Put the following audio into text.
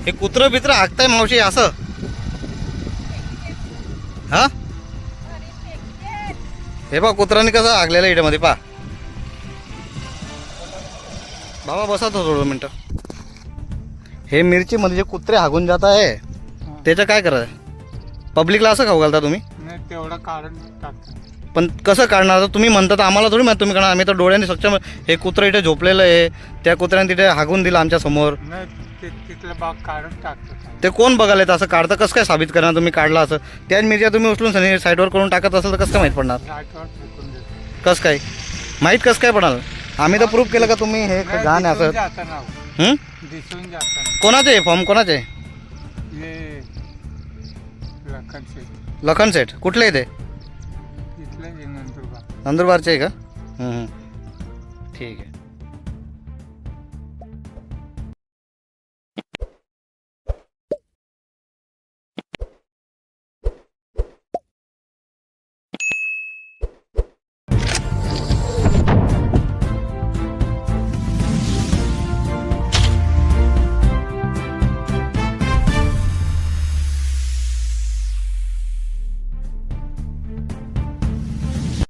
हे कुत्रं बित्र हाकताय मावशी असं? हा, हे बा कुत्रांनी कसं हागलेलं इकडे पा. बाबा बसा तो थोडं मिनटं. हे मिरची मध्ये जे कुत्रे हागून जात आहे त्याचं काय करायचं? पब्लिकला असं खाऊ घालता तुम्ही? नाही तेवढं काढून टाकतो. पण कसं काढणार? आता तुम्ही म्हणता तर आम्हाला थोडी माहिती तुम्ही काढणार. आम्ही तर डोळ्यांनी सक्षम. हे कुत्रं इथे झोपलेलं आहे, त्या कुत्र्याने तिथे हागून दिलं आमच्या समोर. नाही तिथलं भाग काढून टाकतो. ते कोण बघायला येतं? असं काढतं कसं काय साबित करणार तुम्ही काढला असं? त्याच मिरच्या तुम्ही उचलून साईडवर करून टाकत असेल तर कसं काय माहीत पडणार? लाईटवर फेकून देतो. कसं काय माहीत कसं काय पडणार? आम्ही तर प्रूफ केलं का तुम्ही हे घाण आहे असं? दिसून जाताना कोणाचे आहे फॉर्म? कोणाचे? हे लखनचे लखन सेठ कुठले आहे ते? इथलं नंदुरबार. नंदुरबारचे आहे का? ठीक आहे.